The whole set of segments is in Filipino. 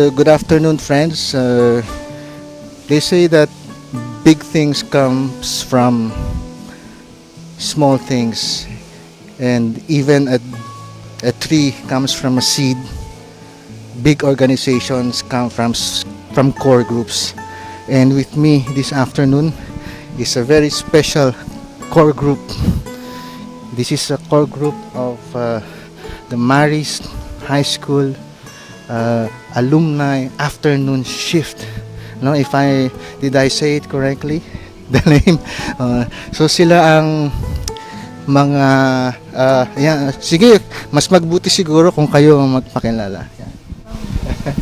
Good afternoon, friends. They say that big things comes from small things, and even a tree comes from a seed. Big organizations come from core groups. And with me this afternoon is a very special core group. This is a core group of the Marist High School alumni afternoon shift. No, if did I say it correctly? The name. So sila ang mga sige, mas magbuti siguro kung kayo ang magpakilala.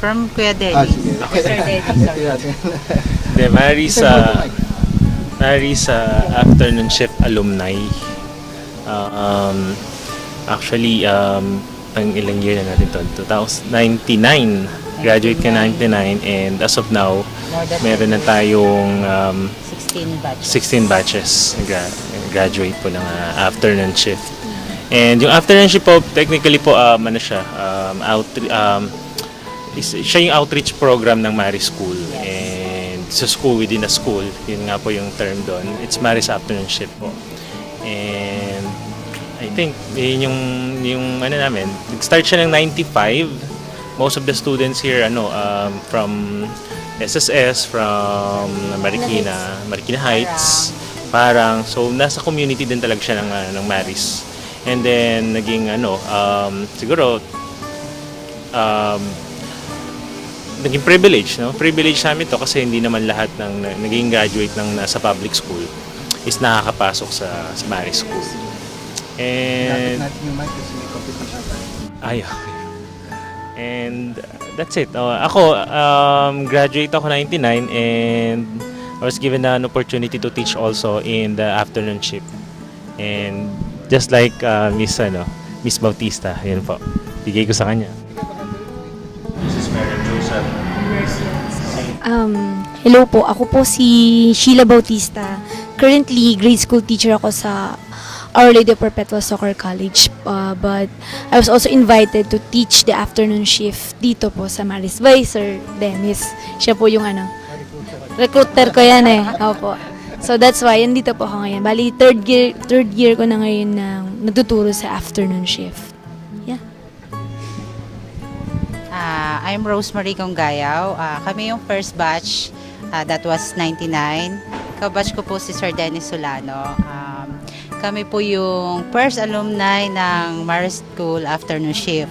From Kuya Denny. Sige. Sir Denny, sorry. De Marisa afternoon shift alumni. Actually, pang ilang year na natin to? 2099. Graduate ka 99, and as of now, meron na tayong 16 batches graduate po ng afternoon shift. And yung afternoon shift po, technically po, siya yung outreach program ng Maris School. And sa school, within a school, yun nga po yung term doon. It's Maris afternoon shift po. And I think yun yung namin. Nag-start siya ng 95. Most of the students here from SSS, from Marikina Heights. Parang so nasa community din talaga siya ng Maris. And then naging siguro naging privilege, no? Privilege namin to kasi hindi naman lahat ng naging graduate ng nasa public school is nakakapasok sa Maris School. And and that's it. Ako, graduate ako 99, and I was given an opportunity to teach also in the afternoon shift. And just like Miss Bautista, yun po. Bigay ko sa kanya. This is Mary Joseph. Hello po, ako po si Sheila Bautista. Currently, grade school teacher ako sa Our Lady of Perpetual Soccer College, but I was also invited to teach the afternoon shift dito po sa Maris by Sir Dennis. Siya po yung recruiter ko yan eh. Opo. So that's why, nandito po ako ngayon. Bali, third year ko na ngayon na nagtuturo sa afternoon shift. Yeah. I'm Rosemary Congayaw. Kami yung first batch, that was 99. Kabatch ko po si Sir Dennis Solano. Kami po yung first alumni ng Maris School afternoon shift.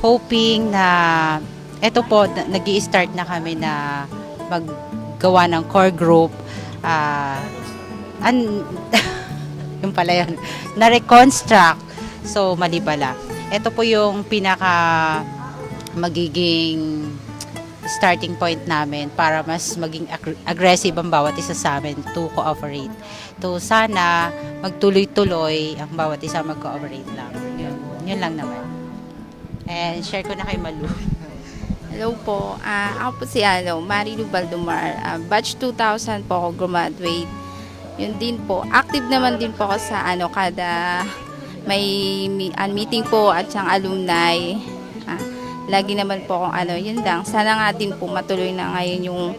Hoping na eto po, nag-i-start na kami na maggawa ng core group. Yung pala yun, na-reconstruct. So, mali pala. Ito po yung pinaka magiging starting point namin para mas maging aggressive ang bawat isa sa amin to cooperate. To sana magtuloy-tuloy ang bawat isa mag-cooperate lang. Yun lang naman. And share ko na kay Malu. Hello po. Ako po si Marilu Baldomar. Batch 2000 po ako graduate. Yun din po. Active naman din po ako sa kada may meeting po at siyang alumni. Lagi naman po akong yun lang. Sana nga din po matuloy na ngayon yung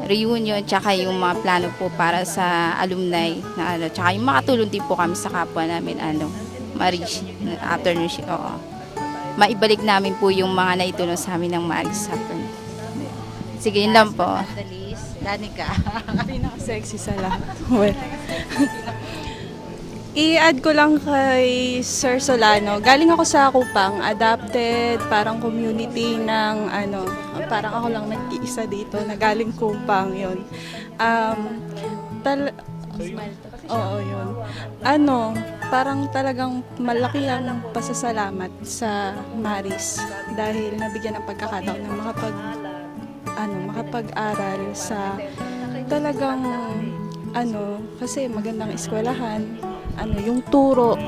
reunion tsaka yung mga plano po para sa alumni na tsaka yung makatulong din po kami sa kapwa namin Maris afternoon shift. Oo. Maibalik namin po yung mga naitulong sa amin ng Maris afternoon. Sige, yun lang po. Danica. Pinaka-sexy sa lahat. Well, i-add ko lang kay Sir Solano. Galing ako sa Kupang, adapted, parang community ng parang ako lang nag-iisa dito na galing Kupang, yun. Oo, yun. Parang talagang malaki ang pasasalamat sa Maris dahil nabigyan ng pagkakataon na makapag-aral sa talagang kasi magandang eskwelahan, yung turo,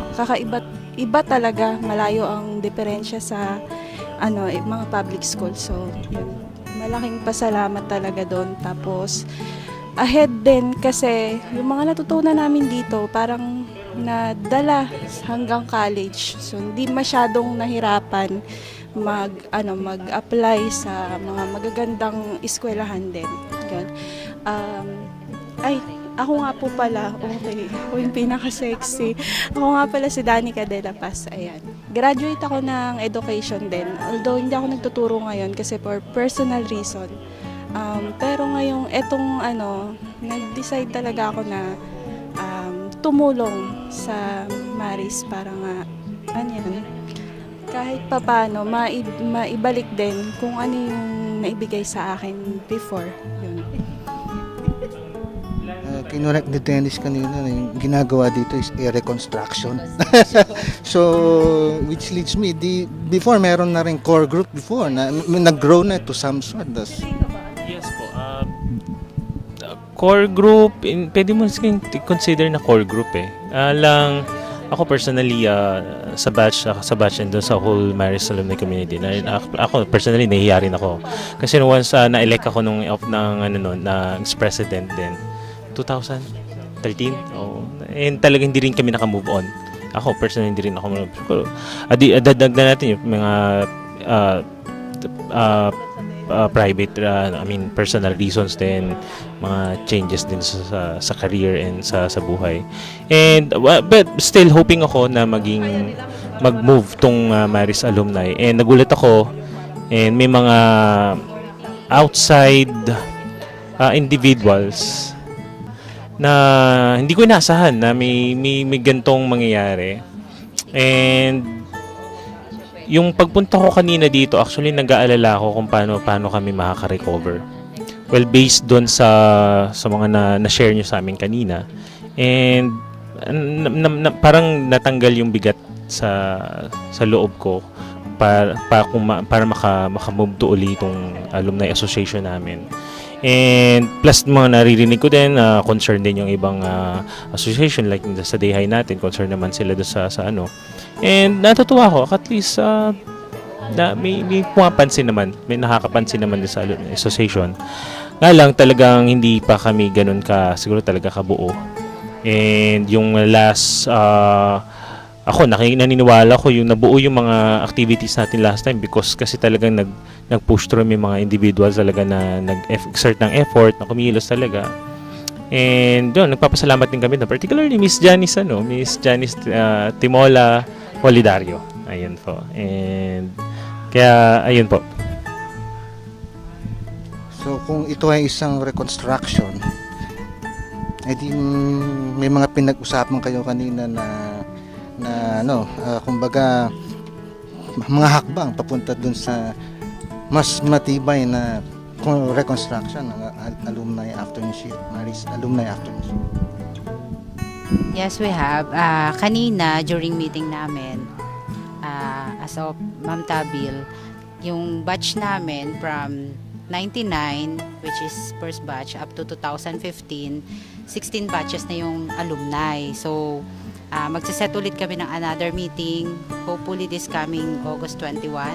iba talaga, malayo ang diferensya sa mga public school. So, yun, malaking pasalamat talaga doon. Tapos, ahead din kasi yung mga natutunan namin dito, parang nadala hanggang college. So, hindi masyadong nahirapan mag-apply sa mga magagandang eskwelahan din. Yun. Ako nga po pala, okay, ako yung pinaka-sexy. Ako nga pala si Danica De La Paz, ayan. Graduate ako ng education din, although hindi ako nagtuturo ngayon kasi for personal reason. Pero ngayong nag-decide talaga ako na tumulong sa Maris para nga, kahit papano, maibalik din kung ano yung naibigay sa akin before. Yun. Kinurek ni Dennis kanina, yung ginagawa dito is a reconstruction. So, which leads me, before meron na rin core group before, na nag-grow na to some sort. Yes po. Core group, pwede mo consider na core group eh. Ako personally, sa batch and doon sa whole Marist Alumni Community, ako personally nahihiya rin ako. Kasi once na-elect ako nung ex-president din, 2013. And talagang hindi rin kami naka-move on. Ako, personally, hindi rin ako move on. Dadag na natin yung mga personal reasons din, mga changes din sa career and sa buhay. And, but still, hoping ako na mag-move tong Marist Alumni. And nagulat ako, and may mga outside individuals na hindi ko inaasahan na may gantong mangyayari. And yung pagpunta ko kanina dito, actually nag-aalala ako kung paano kami makaka-recover. Well, based doon sa mga na-share nyo sa amin kanina. And parang natanggal yung bigat sa loob ko para maka-move to ulit itong alumni association namin. And plus mga naririnig ko din, concern din yung ibang association like sa Day High natin, concern naman sila doon sa ano. And natutuwa ako, at least may pumapansin naman, may nakakapansin naman doon sa association. Nga lang talagang hindi pa kami ganun siguro talaga kabuo. And yung last ako naniniwala ko yung nabuo yung mga activities natin last time because kasi talagang nag-push through yung mga individuals talaga na nag-exert ng effort, na kumilos talaga. And doon, nagpapasalamat din kami na particularly Miss Janice Timola Polidario. Ayun po. And kaya, ayun po. So, kung ito ay isang reconstruction, edi may mga pinag-usapan kayo kanina na kumbaga mga hakbang papunta dun sa mas matibay na reconstruction ng alumni afternoonship, Marist Alumni Afternoonship. Yes, we have. Kanina, during meeting namin, as of Ma'am Tabil, yung batch namin from 99, which is first batch, up to 2015, 16 batches na yung alumni. So, magsiset ulit kami ng another meeting, hopefully this coming August 21.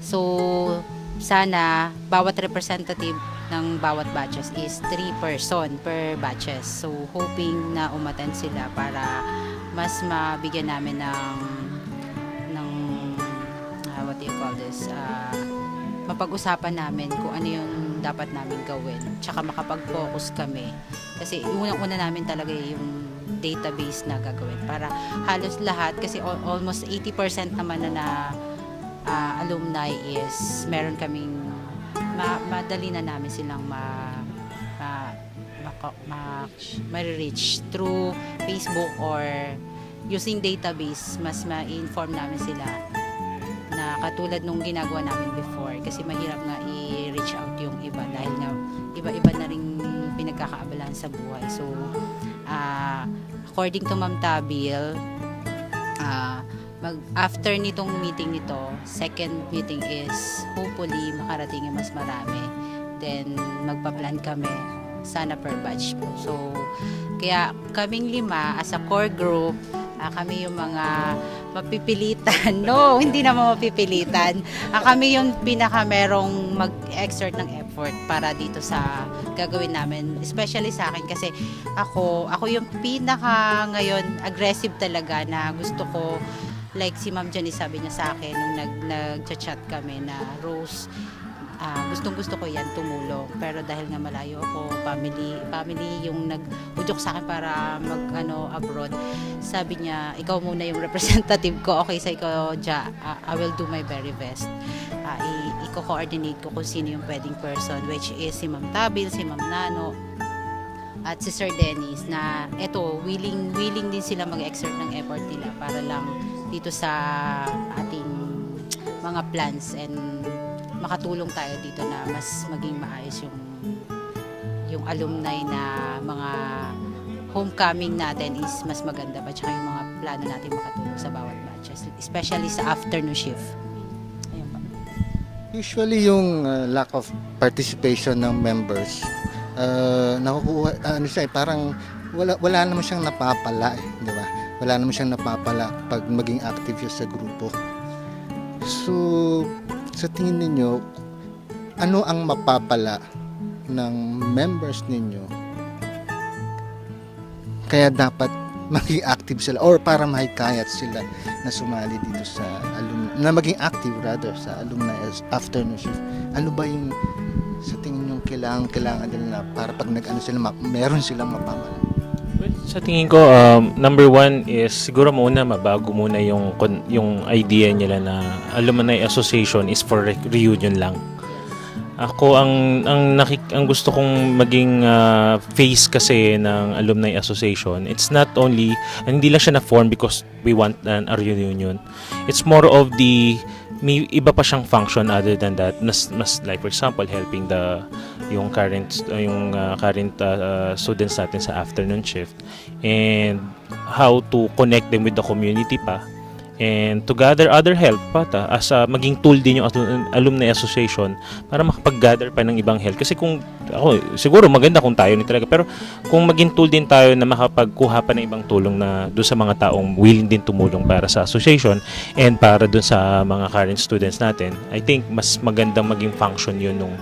So, sana bawat representative ng bawat batches is 3 person per batches. So, hoping na umattend sila para mas mabigyan namin ng what do you call this, mapag-usapan namin kung ano yung dapat namin gawin. Tsaka makapag-focus kami. Kasi unang-una namin talaga yung database na gagawin para halos lahat, kasi almost 80% naman na alumni is meron kaming madali na namin silang ma-reach through Facebook or using database. Mas ma-inform namin sila na katulad nung ginagawa namin before, kasi mahirap nga i-reach out yung iba dahil nga iba-iba na rin pinagkakaabalahan sa buhay. So according to Ma'am Tabil, after nitong meeting nito, second meeting is hopefully makarating yung mas marami. Then magpa-plan kami sana per batch po. So kaya kaming 5 as a core group, kami yung mga mapipilitan. No, hindi naman mapipilitan. Kami yung merong mag-exert ng effort para dito sa gagawin namin. Especially sa akin kasi ako yung ngayon aggressive talaga na gusto ko like si Ma'am Janice sabi niya sa akin nung nag-chat kami na Rose, gustong-gusto ko yan tumulong, pero dahil nga malayo ako, family yung nag-udyok sa akin para abroad. Sabi niya, ikaw muna yung representative ko. Okay, sa ikaw, Ja, I will do my very best. Iko-coordinate ko kung sino yung pwedeng person, which is si Ma'am Tabil, si Ma'am Nano, at si Sir Dennis, na eto, willing din sila mag-exert ng effort nila para lang dito sa ating mga plans and makatulong tayo dito na mas maging maayos yung alumni na mga homecoming natin is mas maganda pa, tsaka yung mga plano natin makatulong sa bawat batches, especially sa afternoon shift. Ayun pa. Usually yung lack of participation ng members, nakukuha, parang wala naman siyang napapala, di ba? Wala naman siyang napapala pag maging active siya sa grupo. So, sa tingin ninyo, ano ang mapapala ng members ninyo kaya dapat maging active sila or para mahikayat sila na sumali dito sa alumni, na maging active rather sa alumni afternoon shift? Ano ba yung sa tingin nyo kailangan nila na para pag nag-ano sila, meron silang mapapala? Well, sa tingin ko, number one is siguro muna mabago muna yung idea nila na Alumni Association is for reunion lang. Ako ang gusto kong maging face kasi ng Alumni Association. It's not only, hindi lang siya na-form because we want a reunion. It's more of may iba pa siyang function other than that. Mas like for example, helping yung current students natin sa afternoon shift, and how to connect them with the community pa, and to gather other help pa as maging tool din yung Alumni Association para makapag-gather pa ng ibang help. Kasi siguro maganda kung tayo ni talaga, pero kung maging tool din tayo na makapagkuha pa ng ibang tulong na doon sa mga taong willing din tumulong para sa association and para doon sa mga current students natin, I think mas magandang maging function yun nung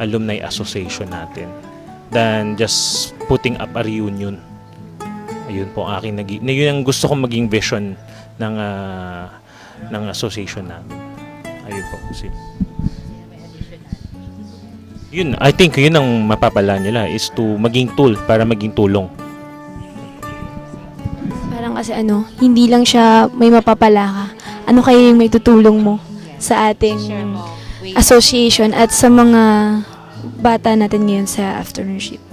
Alumni Association natin than just putting up a reunion. Ayun po ang aking yun ang gusto kong maging vision ng association namin. Ayun po. Yun, I think yun ang mapapala nila is to maging tool para maging tulong. Parang kasi hindi lang siya may mapapala ka. Ano kaya yung may tutulong mo sa ating Share mo. association at sa mga bata natin ngayon sa afternoon shift.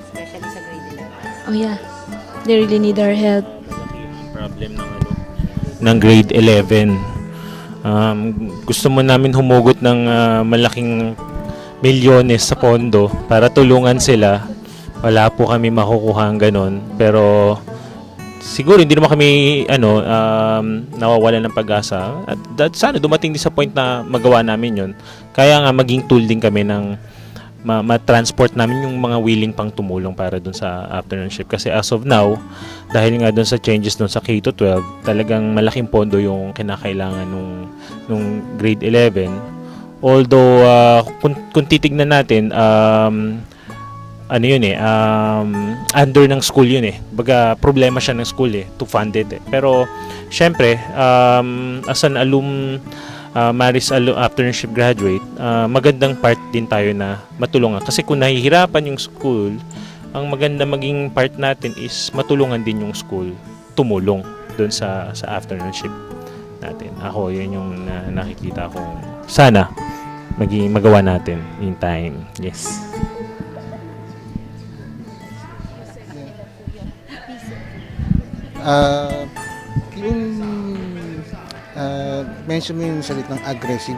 Especially sa grade 11. Oh yeah, they really need our help. Problem ng grade 11. Gusto mo namin humugot ng malaking milyones sa pondo para tulungan sila. Wala po kami makukuha ng ganun. Pero siguro hindi naman kami nawawalan ng pag-asa. At sana dumating din sa point na magawa namin yun. Kaya nga maging tool din kami ng ma-transport namin yung mga willing pang tumulong para dun sa afternoon shift. Kasi as of now, dahil nga dun sa changes dun sa K-12, talagang malaking pondo yung kinakailangan nung grade 11. Although, kung titignan natin, under ng school yun eh. Baga, problema siya ng school to fund it eh. Pero, syempre, as an Maris afternoon shift graduate, magandang part din tayo na matulungan. Kasi kung nahihirapan yung school, ang maganda maging part natin is matulungan din yung school tumulong doon sa afternoon shift natin. Ako, yun yung nakikita kong sana magawa natin in time. Yes. Mention mo yung salitang aggressive.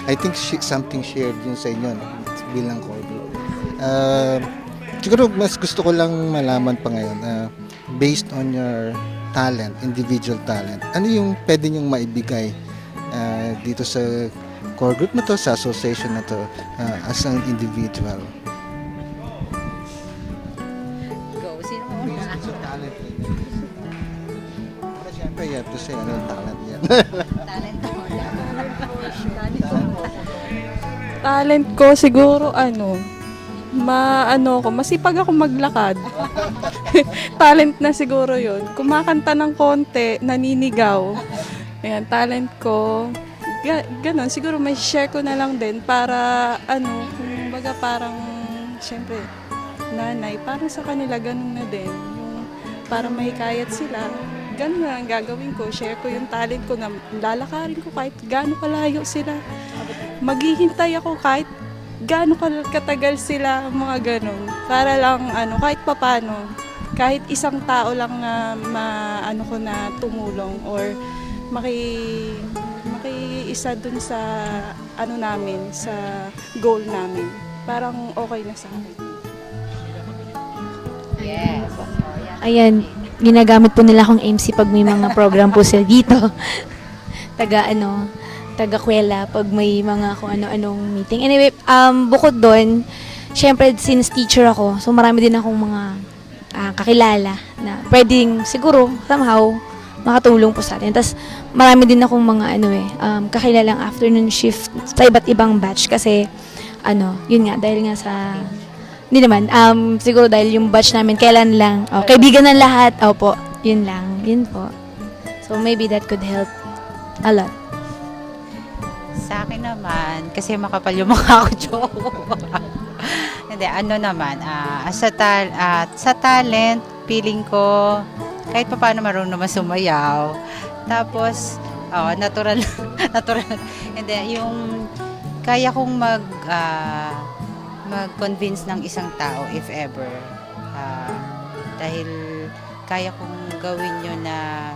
I think something shared yun sa inyo bilang core group. Siguro mas gusto ko lang malaman pa ngayon, based on your talent, individual talent, ano yung pwede nyong maibigay dito sa core group na to, sa association na to, as an individual? Go, sino mo una? Talent. Pero syempre, you have to say ano yung talent yan. Talent mo. Talent ko siguro masipag ako maglakad. Talent na siguro yun. Kumakanta ng konti, naninigaw. Ayan, talent ko. Ganon, siguro may share ko na lang din para, kumbaga parang, syempre, nanay, parang sa kanila ganun na din. Yung, para mahikayat sila, ganun na ang gagawin ko. Share ko yung talent ko na lalakarin ko kahit gaano kalayo sila. Maghihintay ako kahit gaano katagal sila, mga ganun. Para lang, kahit papano, kahit isang tao lang na ko na tumulong or maki-isa dun sa namin, sa goal namin. Parang okay na sa akin. Yes. Ayan, ginagamit po nila akong MC pag may mga program po sila dito. Taga-kwela pag may mga kung ano-anong meeting. Anyway, bukod doon, syempre since teacher ako, so marami din akong mga kakilala na pwedeng siguro somehow makatulong po sa atin. Tapos marami din akong mga kakilalang afternoon shift sa iba't ibang batch kasi yun nga, dahil nga sa hindi naman, siguro dahil yung batch namin kailan lang, kaibigan ng lahat, opo, yun lang, yun po. So maybe that could help a lot. Sa akin naman, kasi makapal yung mukha ko, joke. Hindi, sa talent, feeling ko, kahit pa paano marunong naman sumayaw. Tapos, natural. Hindi, yung kaya kong mag-convince ng isang tao, if ever. Dahil kaya kong gawin yun na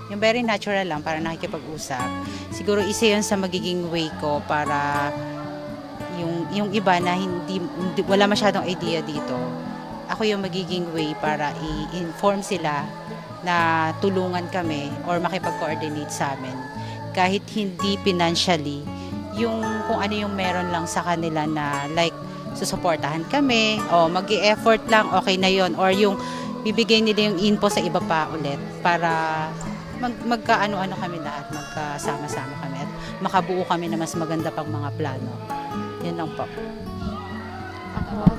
yung very natural lang, para nakikipag-usap. Siguro isa yun sa magiging way ko para yung iba na wala masyadong idea dito, ako yung magiging way para i-inform sila na tulungan kami or makipag-coordinate sa amin. Kahit hindi financially, yung kung ano yung meron lang sa kanila na like, susuportahan kami, o mag-i-effort lang, okay na yon, or yung bibigay nila yung info sa iba pa ulit para magkaano-ano kami lahat, magkasama-sama kami at makabuo kami na mas maganda pang mga plano. Yun lang po. Ako,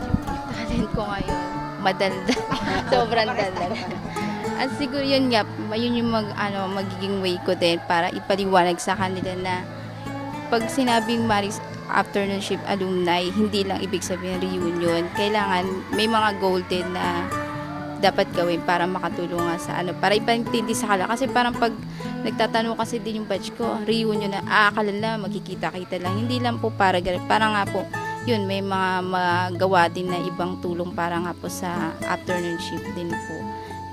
talent ko ngayon, madalda. Sobrang dalda. At siguro yun nga, yun yung magiging way ko din para ipaliwanag sa kanila na pag sinabing Maris afternoon shift alumni, hindi lang ibig sabihin reunion. Kailangan may mga goal din na dapat gawin para makatulong nga sa para ipantindi sa kanila. Kasi parang pag nagtatanong kasi din yung batch ko, reunion na, akala na magkikita-kita lang. Hindi lang po para ganun. Para nga po, yun, may mga magawa din na ibang tulong para nga po sa afternoon shift din po.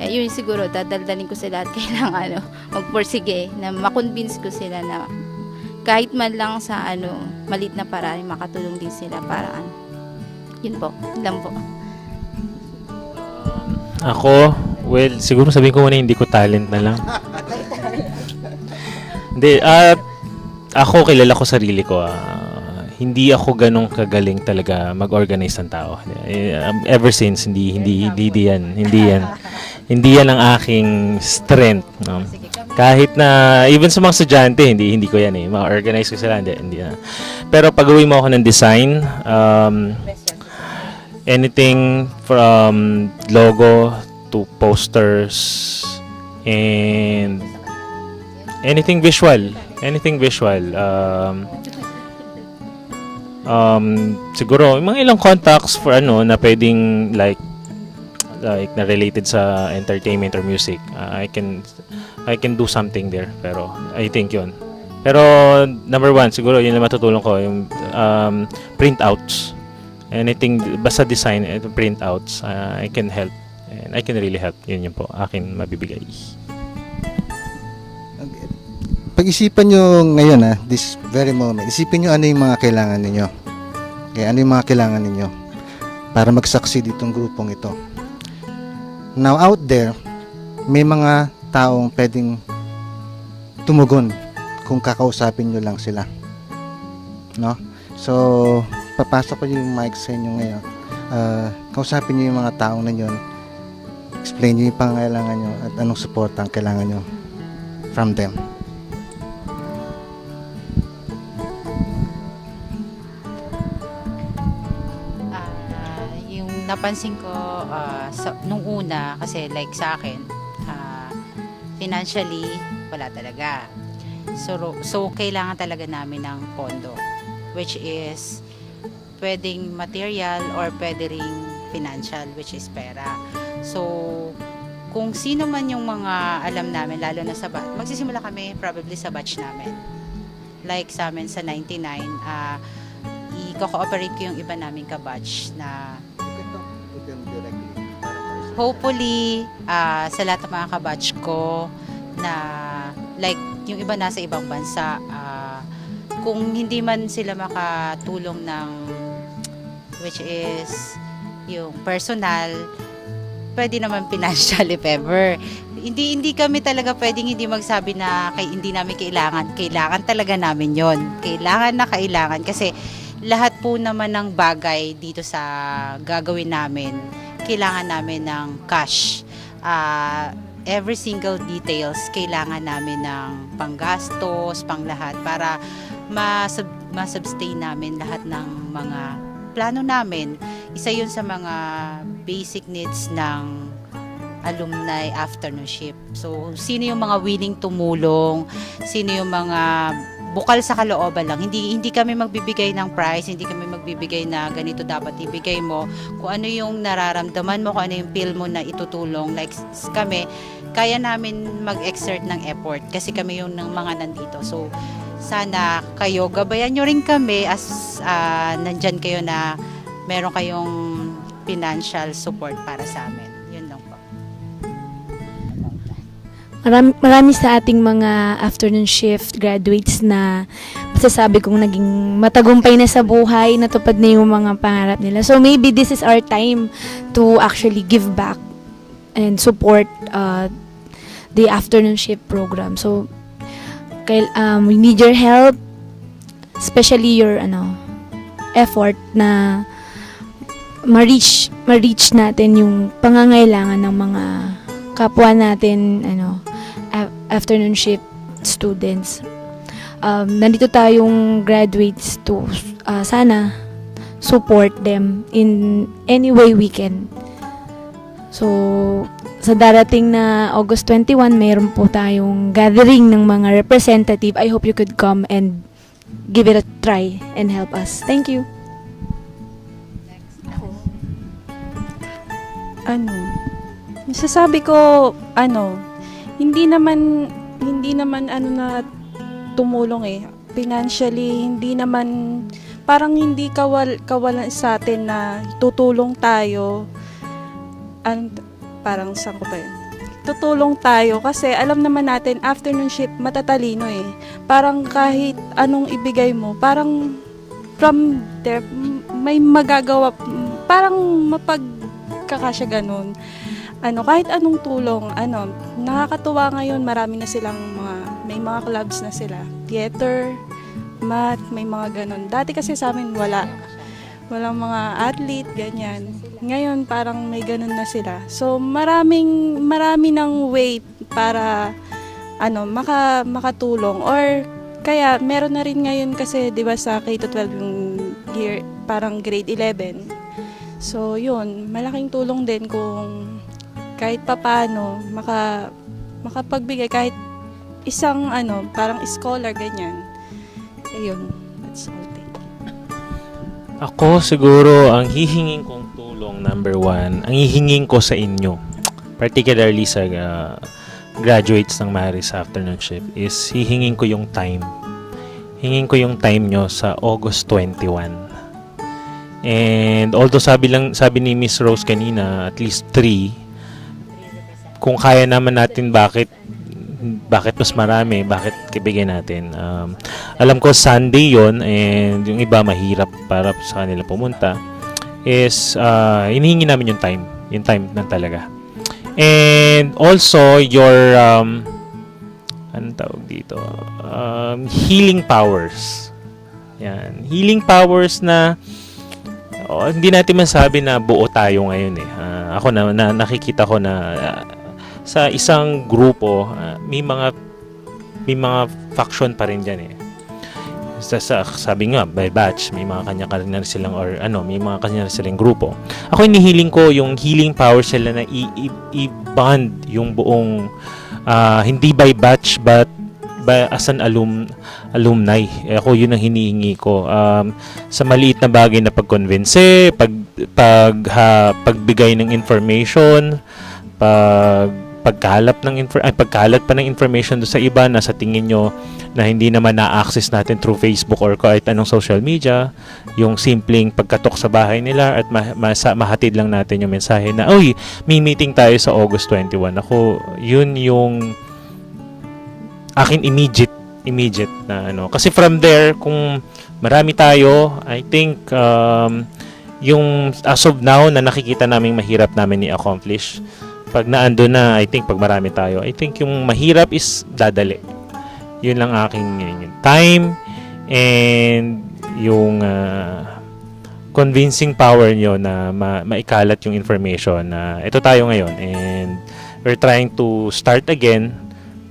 Yun siguro, dadaldalin ko sila at kailangan magpursige na makonvince ko sila na kahit man lang sa malit na paraan, makatulong din sila para yun po, yun lang po. Ako, well, siguro sabihin ko muna hindi ko talent na lang. Hindi, ako kilala ko sarili ko. Hindi ako ganong kagaling talaga mag-organize ng tao. Ever since, hindi yan ang aking strength. No? Kahit na, even sa mga estudyante, hindi ko yan eh. Ma-organize ko sila, hindi na. Pero pag-uwi mo ako ng design, anything from logo to posters and anything visual. Siguro, mga ilang contacts for na pwedeng like na related sa entertainment or music. I can do something there, pero I think yun. Pero number one, siguro yun na matutulong ko, yung printouts. Anything, basta design, printouts, I can help. And I can really help. Yun po, akin mabibigay. Pag-isipan nyo ngayon, this very moment, isipin nyo ano yung mga kailangan ninyo. Okay, ano yung mga kailangan ninyo para mag-succeed itong grupong ito. Now, out there, may mga taong pwedeng tumugon kung kakausapin nyo lang sila. No? So, papasok ko yung mic sa inyo ngayon. Kausapin nyo yung mga taong na yun. Explain nyo yung pangangailangan nyo at anong support ang kailangan nyo from them. napansin ko nung una, kasi like sa akin, financially, wala talaga. So kailangan talaga namin ng pondo, which is pwedeng material or pwede ring financial, which is pera. So, kung sino man yung mga alam namin, lalo na sa batch, magsisimula kami probably sa batch namin. Like sa amin sa 99, i-cooperate ko yung iba naming ka-batch na You can talk to them directly. Para personal. hopefully sa lahat ng mga ka-batch ko na like yung iba nasa ibang bansa, kung hindi man sila makatulong ng which is yung personal, pwede naman financial if ever. Hindi kami talaga pwedeng hindi magsabi na hindi namin kailangan talaga namin yon. Kailangan kasi lahat po naman ng bagay dito sa gagawin namin, kailangan namin ng cash. Every single details, kailangan namin ng panggastos, pang lahat para ma-sustain namin lahat ng mga plano namin. Isa yun sa mga basic needs ng alumni afternoonship. So, sino yung mga willing tumulong? Sino yung mga bukal sa kalooban lang? Hindi kami magbibigay ng price, hindi kami magbibigay na ganito dapat ibigay mo. Kung ano yung nararamdaman mo, kung ano yung feel mo na itutulong. Like kami, kaya namin mag-exert ng effort kasi kami yung ng mga nandito. So, sana kayo, gabayan nyo rin kami as nandyan kayo na meron kayong financial support para sa amin. Yun lang po. Marami sa ating mga afternoon shift graduates na masasabi kong naging matagumpay na sa buhay, natupad na yung mga pangarap nila. So maybe this is our time to actually give back and support the afternoon shift program. So we need your help, especially your effort na ma-reach natin yung pangangailangan ng mga kapwa natin afternoon shift students. Nandito tayong graduates to sana support them in any way we can. So sa darating na August 21, mayroon po tayong gathering ng mga representative. I hope you could come and give it a try and help us. Thank you. Masasabi ko, hindi naman na tumulong financially, hindi naman, parang hindi kawalan sa atin na tutulong tayo, parang saan ko ba yun? Tutulong tayo kasi alam naman natin afternoon shift matatalino Parang kahit anong ibigay mo, parang from there may magagawa, parang mapagkakasya ganun. Kahit anong tulong, nakakatuwa ngayon, marami na silang may mga clubs na sila. Theater, math, may mga ganun. Dati kasi sa amin walang mga athlete, ganyan. Ngayon parang may ganun na sila. So marami ng way para makatulong, or kaya meron na rin ngayon kasi 'di ba sa K-12 yung year, parang grade 11. So yun, malaking tulong din kung kahit papaano makapagbigay kahit isang parang scholar ganyan. Ayun, that's all. Ako siguro, ang hihingin kong tulong, number one, ang hihingin ko sa inyo, particularly sa graduates ng Maris Afternoon Shift, is hihingin ko yung time. Hingin ko yung time nyo sa August 21. And although sabi ni Miss Rose kanina, at least 3, kung kaya naman natin, bakit mas marami, bakit kibigyan natin. Alam ko Sunday yon, and yung iba mahirap para sa kanila pumunta, is hinihingi namin yung time na talaga. And also your anong tawag dito, healing powers. Yan, healing powers na hindi natin masabi na buo tayo ngayon ako na nakikita ko na sa isang grupo, may mga faction pa rin dyan sabi nga, by batch, may mga kanya-kanya silang or may mga kanya silang grupo. Ako inihiling ko yung healing power sila na i-bond yung buong hindi by batch but as an alumni. Ako yun ang hinihingi ko. Sa maliit na bagay na pag-convince, pagbigay ng information, pagkalat pa ng information do sa iba na sa tingin nyo na hindi naman na-access natin through Facebook or kahit anong social media, yung simpleng pagkatok sa bahay nila at mahatid lang natin yung mensahe na, uy, may meeting tayo sa August 21. Ako, yun yung akin immediate na Kasi from there, kung marami tayo, I think yung as of now na nakikita naming mahirap namin i-accomplish, pag naando na, I think pag marami tayo, I think yung mahirap is dadali. Yun lang aking time and yung convincing power nyo na maikalat yung information na ito tayo ngayon and we're trying to start again.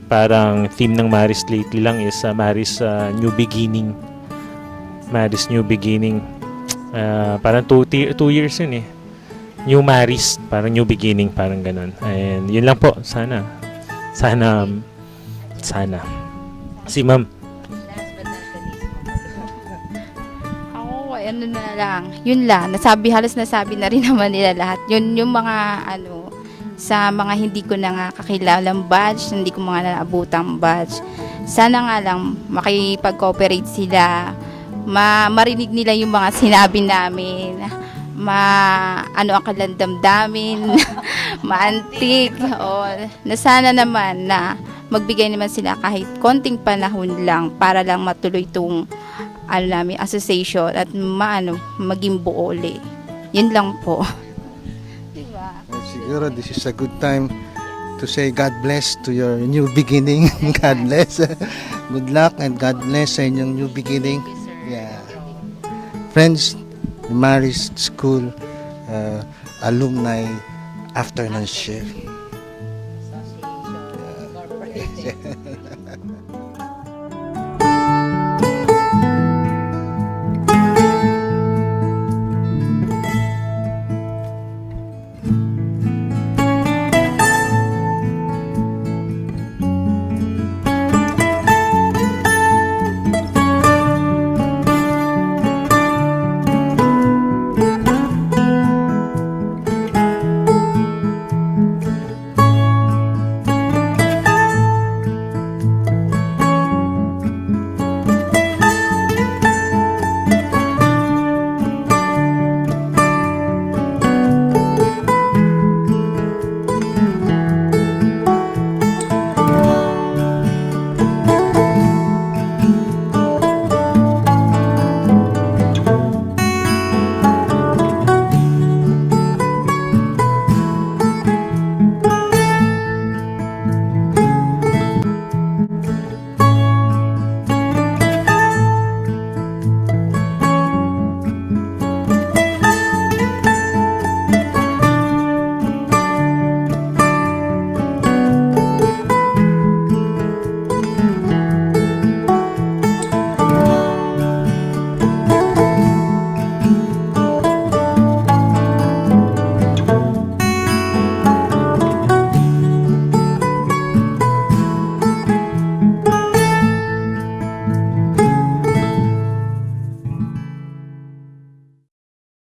Parang theme ng Maris lately lang is Maris New Beginning. Maris New Beginning. Parang 2 years yun eh. New Maris, parang New Beginning, parang ganun. And yun lang po, sana. Si ma'am. Ako, ano na lang, yun lang, halos nasabi na rin naman nila lahat. Yun yung mga, sa mga hindi ko na nga kakilalang batch, hindi ko mga naabutang batch. Sana nga lang makipag-cooperate sila, marinig nila yung mga sinabi namin, ang kalandamdamin, maantik, na sana naman na magbigay naman sila kahit konting panahon lang para lang matuloy itong namin association at maging buo ulit. Yun lang po. Siguro this is a good time to say God bless to your new beginning. God bless. Good luck and God bless sa inyong new beginning. Yeah. Friends, Maris School alumni afternoon shift.